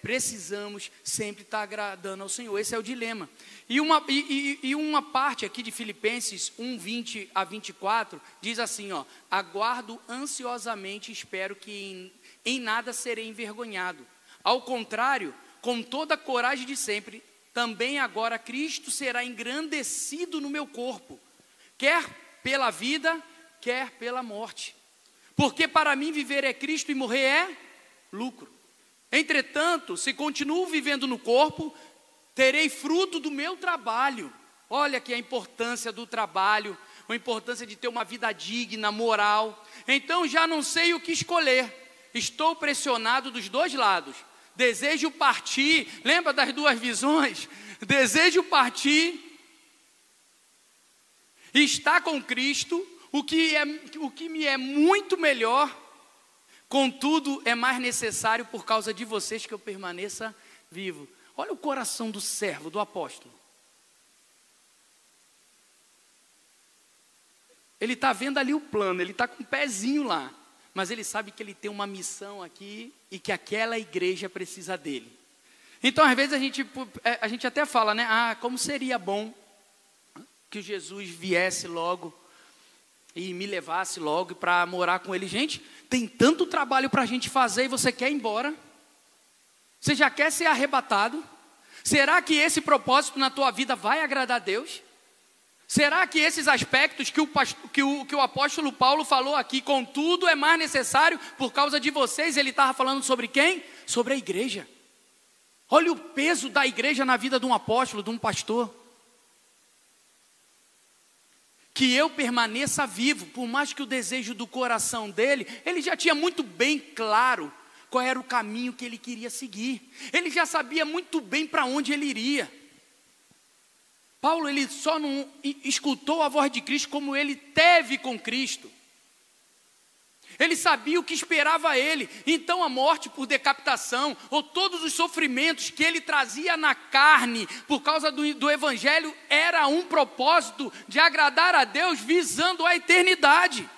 Precisamos sempre estar agradando ao Senhor. Esse é o dilema. E uma parte aqui de Filipenses 1, 20 a 24, diz assim, aguardo ansiosamente e espero que em nada serei envergonhado. Ao contrário, com toda a coragem de sempre, também agora Cristo será engrandecido no meu corpo, quer pela vida, quer pela morte. Porque para mim viver é Cristo e morrer é lucro. Entretanto, se continuo vivendo no corpo, terei fruto do meu trabalho. Olha aqui a importância do trabalho, a importância de ter uma vida digna, moral. Então já não sei o que escolher. Estou pressionado dos dois lados. Desejo partir, lembra das duas visões? Desejo partir e estar com Cristo, o que me é muito melhor. Contudo, é mais necessário por causa de vocês que eu permaneça vivo. Olha o coração do servo, do apóstolo. Ele está vendo ali o plano, ele está com um pezinho lá, mas ele sabe que ele tem uma missão aqui e que aquela igreja precisa dele. Então, às vezes, a gente até fala, né? Como seria bom que Jesus viesse logo e me levasse logo para morar com ele. Gente, tem tanto trabalho para a gente fazer e você quer ir embora? Você já quer ser arrebatado? Será que esse propósito na tua vida vai agradar a Deus? Será que esses aspectos que o apóstolo Paulo falou aqui, contudo é mais necessário por causa de vocês, ele estava falando sobre quem? Sobre a igreja. Olha o peso da igreja na vida de um apóstolo, de um pastor. Que eu permaneça vivo, por mais que o desejo do coração dele, ele já tinha muito bem claro qual era o caminho que ele queria seguir. Ele já sabia muito bem para onde ele iria. Paulo, ele só não escutou a voz de Cristo como ele teve com Cristo. Ele sabia o que esperava ele. Então a morte por decapitação, ou todos os sofrimentos que ele trazia na carne, por causa do evangelho, era um propósito de agradar a Deus, visando a eternidade.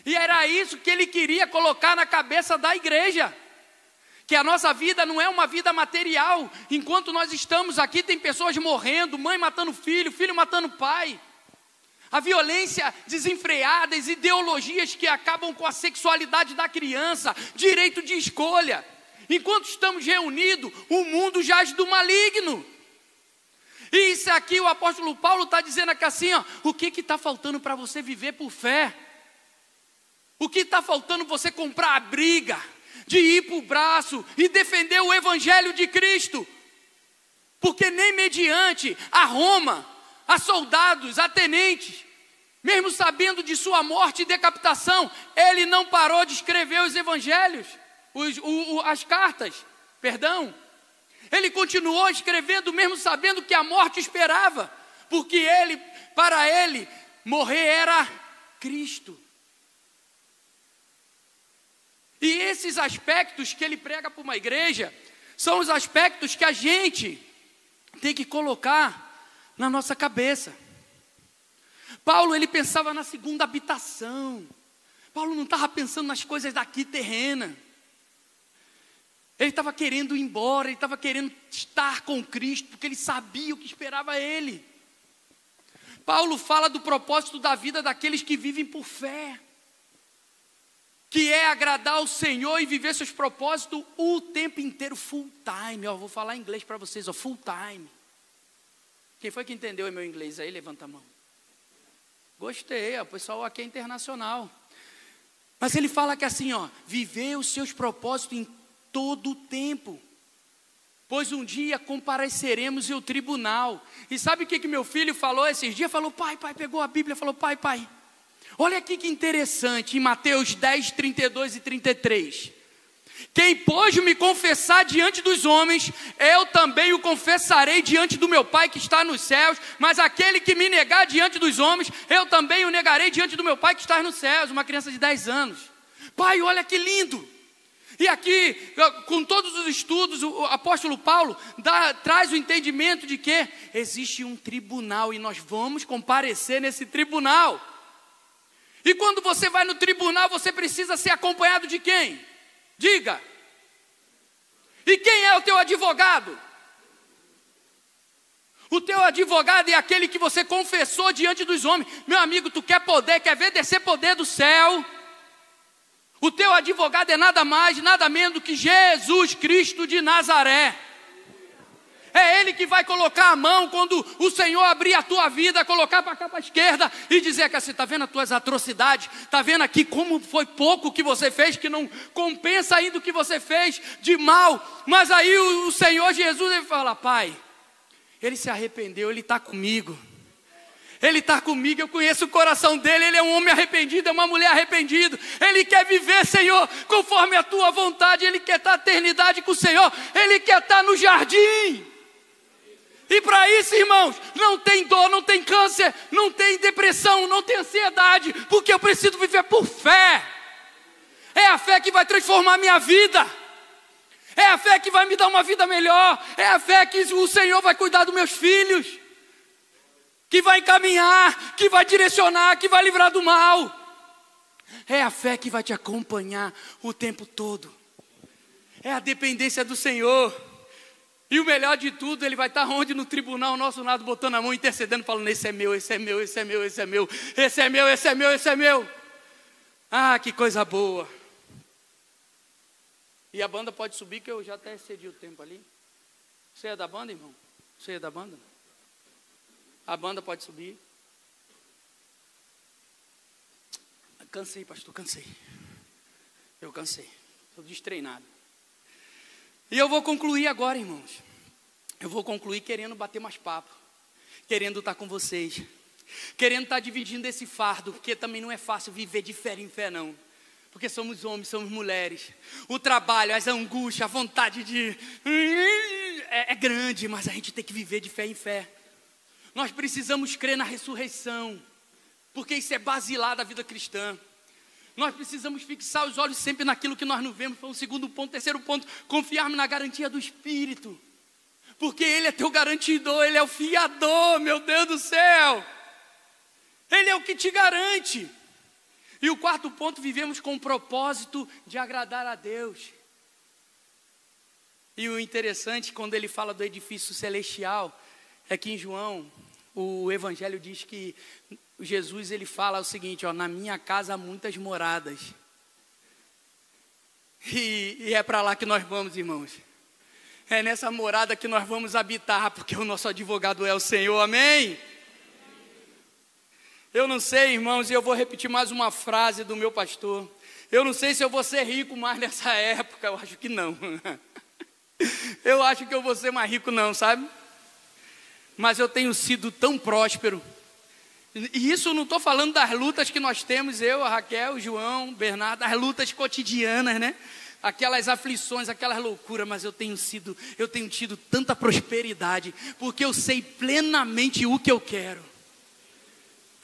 E era isso que ele queria colocar na cabeça da igreja. Que a nossa vida não é uma vida material. Enquanto nós estamos aqui, tem pessoas morrendo, mãe matando filho, filho matando pai. A violência desenfreada, as ideologias que acabam com a sexualidade da criança, direito de escolha. Enquanto estamos reunidos, o mundo jaz do maligno. E isso aqui o apóstolo Paulo está dizendo aqui assim, o que está faltando para você viver por fé? O que está faltando você comprar a briga? De ir para o braço e defender o evangelho de Cristo. Porque nem mediante a Roma, a soldados, a tenentes, mesmo sabendo de sua morte e decapitação, ele não parou de escrever os evangelhos, as cartas, perdão. Ele continuou escrevendo mesmo sabendo que a morte esperava, porque para ele, morrer era Cristo. E esses aspectos que ele prega para uma igreja, são os aspectos que a gente tem que colocar na nossa cabeça. Paulo, ele pensava na segunda habitação. Paulo não estava pensando nas coisas daqui terrena. Ele estava querendo ir embora, ele estava querendo estar com Cristo, porque ele sabia o que esperava ele. Paulo fala do propósito da vida daqueles que vivem por fé. Que é agradar ao Senhor e viver seus propósitos o tempo inteiro, full time. Vou falar em inglês para vocês, full time. Quem foi que entendeu o meu inglês aí? Levanta a mão. Gostei, o pessoal aqui é internacional. Mas ele fala que assim, viver os seus propósitos em todo o tempo. Pois um dia compareceremos ao tribunal. E sabe o que meu filho falou esses dias? Falou, pai, pegou a Bíblia, falou, pai. Olha aqui que interessante, em Mateus 10, 32 e 33. Quem pôde me confessar diante dos homens, eu também o confessarei diante do meu Pai que está nos céus. Mas aquele que me negar diante dos homens, eu também o negarei diante do meu Pai que está nos céus. Uma criança de 10 anos. Pai, olha que lindo. E aqui, com todos os estudos, o apóstolo Paulo traz o entendimento de que existe um tribunal e nós vamos comparecer nesse tribunal. E quando você vai no tribunal, você precisa ser acompanhado de quem? Diga. E quem é o teu advogado? O teu advogado é aquele que você confessou diante dos homens. Meu amigo, tu quer poder, quer ver descer poder do céu? O teu advogado é nada mais, nada menos do que Jesus Cristo de Nazaré. É Ele que vai colocar a mão quando o Senhor abrir a tua vida, colocar para cá para a esquerda e dizer que assim, está vendo as tuas atrocidades? Está vendo aqui como foi pouco que você fez, que não compensa ainda o que você fez de mal. Mas aí o Senhor Jesus, ele fala, Pai, ele se arrependeu, ele está comigo. Ele está comigo, eu conheço o coração dele, ele é um homem arrependido, é uma mulher arrependida. Ele quer viver, Senhor, conforme a tua vontade, ele quer estar a eternidade com o Senhor, ele quer estar no jardim. E para isso, irmãos, não tem dor, não tem câncer, não tem depressão, não tem ansiedade, porque eu preciso viver por fé. É a fé que vai transformar a minha vida. É a fé que vai me dar uma vida melhor. É a fé que o Senhor vai cuidar dos meus filhos, que vai encaminhar, que vai direcionar, que vai livrar do mal. É a fé que vai te acompanhar o tempo todo. É a dependência do Senhor. E o melhor de tudo, Ele vai estar onde? No tribunal, ao nosso lado, botando a mão, intercedendo, falando: esse é meu, esse é meu, esse é meu, esse é meu, esse é meu, esse é meu, esse é meu. Ah, que coisa boa. E a banda pode subir, que eu já até excedi o tempo ali. Você é da banda, irmão? Você é da banda? A banda pode subir. Cansei, pastor, cansei. Eu cansei. Estou destreinado. E eu vou concluir agora, irmãos. Eu vou concluir querendo bater mais papo, querendo estar com vocês, querendo estar dividindo esse fardo, porque também não é fácil viver de fé em fé, não. Porque somos homens, somos mulheres. O trabalho, as angústias, a vontade de... é grande, mas a gente tem que viver de fé em fé. Nós precisamos crer na ressurreição, porque isso é basilar da vida cristã. Nós precisamos fixar os olhos sempre naquilo que nós não vemos. Foi o segundo ponto. Terceiro ponto, confiarmos na garantia do Espírito, porque Ele é teu garantidor, Ele é o fiador, meu Deus do céu. Ele é o que te garante. E o quarto ponto, vivemos com o propósito de agradar a Deus. E o interessante, quando ele fala do edifício celestial, é que em João, o Evangelho diz que Jesus, ele fala o seguinte, ó: na minha casa há muitas moradas. E é para lá que nós vamos, irmãos. É nessa morada que nós vamos habitar, porque o nosso advogado é o Senhor, amém? Eu não sei, irmãos, e eu vou repetir mais uma frase do meu pastor. Eu não sei se eu vou ser rico mais nessa época, eu acho que não. Eu acho que eu vou ser mais rico não, sabe? Mas eu tenho sido tão próspero. E isso eu não estou falando das lutas que nós temos, eu, a Raquel, o João, o Bernardo, as lutas cotidianas, né? Aquelas aflições, aquelas loucuras, mas eu tenho tido tanta prosperidade, porque eu sei plenamente o que eu quero.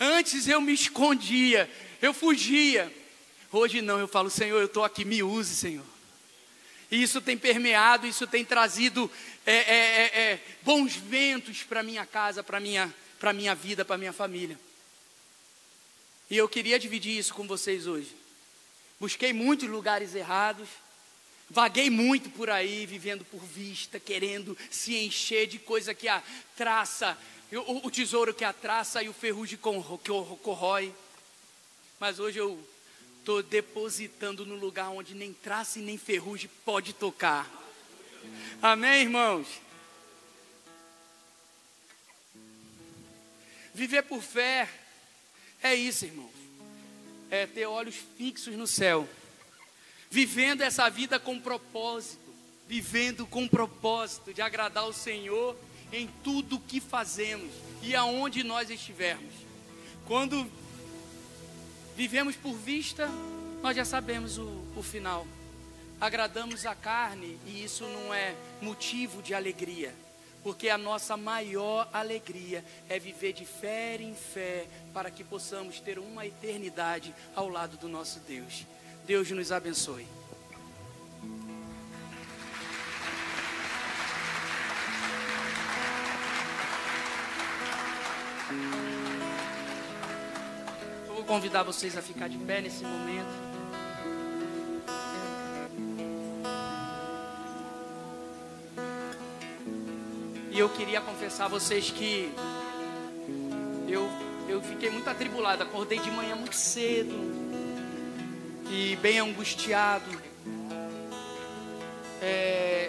Antes eu me escondia, eu fugia. Hoje não, eu falo: Senhor, eu estou aqui, me use, Senhor. E isso tem permeado, isso tem trazido bons ventos para minha casa, para minha vida, para minha família. E eu queria dividir isso com vocês hoje. Busquei muitos lugares errados, vaguei muito por aí, vivendo por vista, querendo se encher de coisa que a traça, o tesouro que a traça e o ferrugem corrói. Mas hoje eu estou depositando no lugar onde nem traça e nem ferrugem pode tocar. Amém, irmãos? Viver por fé é isso, irmãos. É ter olhos fixos no céu, vivendo essa vida com propósito, vivendo com propósito de agradar o Senhor em tudo que fazemos e aonde nós estivermos. Quando vivemos por vista, nós já sabemos o final. Agradamos a carne e isso não é motivo de alegria, porque a nossa maior alegria é viver de fé em fé, para que possamos ter uma eternidade ao lado do nosso Deus. Deus nos abençoe. Eu vou convidar vocês a ficar de pé nesse momento. E eu queria confessar a vocês que eu fiquei muito atribulado. Acordei de manhã muito cedo e bem angustiado.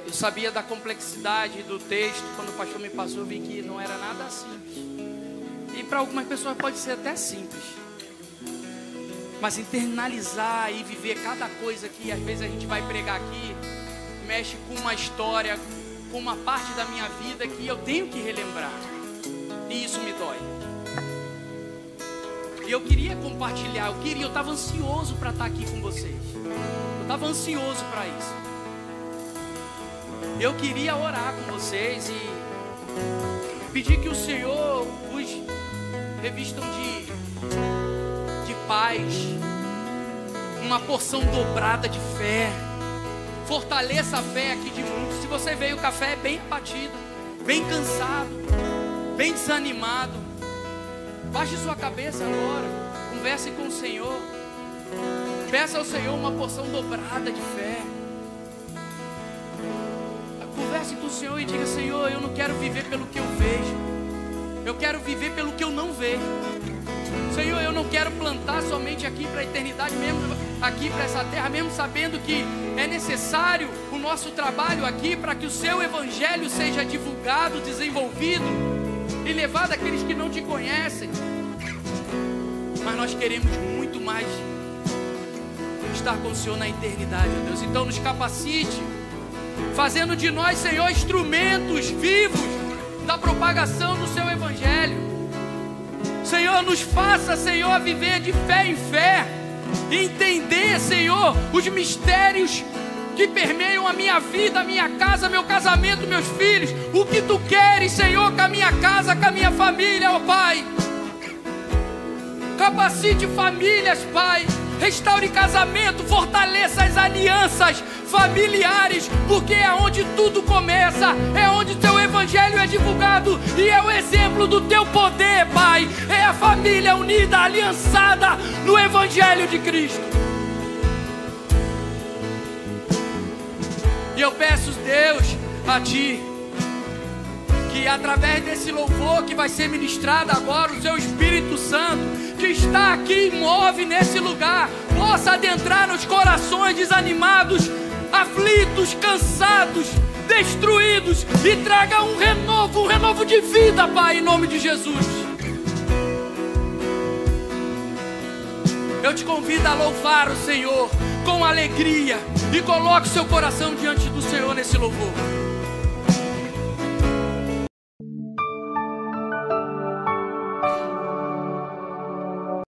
Eu sabia da complexidade do texto. Quando o pastor me passou, eu vi que não era nada simples. E para algumas pessoas pode ser até simples, mas internalizar e viver cada coisa que às vezes a gente vai pregar aqui mexe com uma história, com uma parte da minha vida que eu tenho que relembrar, e isso me dói. E eu queria compartilhar, eu estava ansioso para estar aqui com vocês. Eu estava ansioso para isso. Eu queria orar com vocês e pedir que o Senhor vos revistam de paz, uma porção dobrada de fé, fortaleça a fé aqui de muitos. Se você veio, o café é bem abatido, bem cansado, bem desanimado, baixe sua cabeça agora, converse com o Senhor, peça ao Senhor uma porção dobrada de fé. Converse com o Senhor e diga: Senhor, eu não quero viver pelo que eu vejo, eu quero viver pelo que eu não vejo. Senhor, eu não quero plantar somente aqui para a eternidade, mesmo aqui para essa terra, mesmo sabendo que é necessário o nosso trabalho aqui para que o seu evangelho seja divulgado, desenvolvido e levado àqueles que não te conhecem. Mas nós queremos muito mais estar com o Senhor na eternidade, ó Deus. Então nos capacite, fazendo de nós, Senhor, instrumentos vivos da propagação do seu evangelho. Senhor, nos faça, Senhor, viver de fé em fé, entender, Senhor, os mistérios que permeiam a minha vida, a minha casa, meu casamento, meus filhos. O que tu queres, Senhor, com a minha casa, com a minha família, ó Pai. Capacite famílias, Pai. Restaure casamento, fortaleça as alianças familiares, porque é onde tudo começa, é onde teu evangelho é divulgado e é o exemplo do teu poder, Pai. É a família unida, aliançada no evangelho de Cristo. E eu peço, Deus, a Ti, que através desse louvor que vai ser ministrado agora, o Seu Espírito Santo, que está aqui, move nesse lugar, possa adentrar nos corações desanimados, aflitos, cansados, destruídos, e traga um renovo de vida, Pai, em nome de Jesus. Eu te convido a louvar o Senhor com alegria e coloque o seu coração diante do Senhor nesse louvor.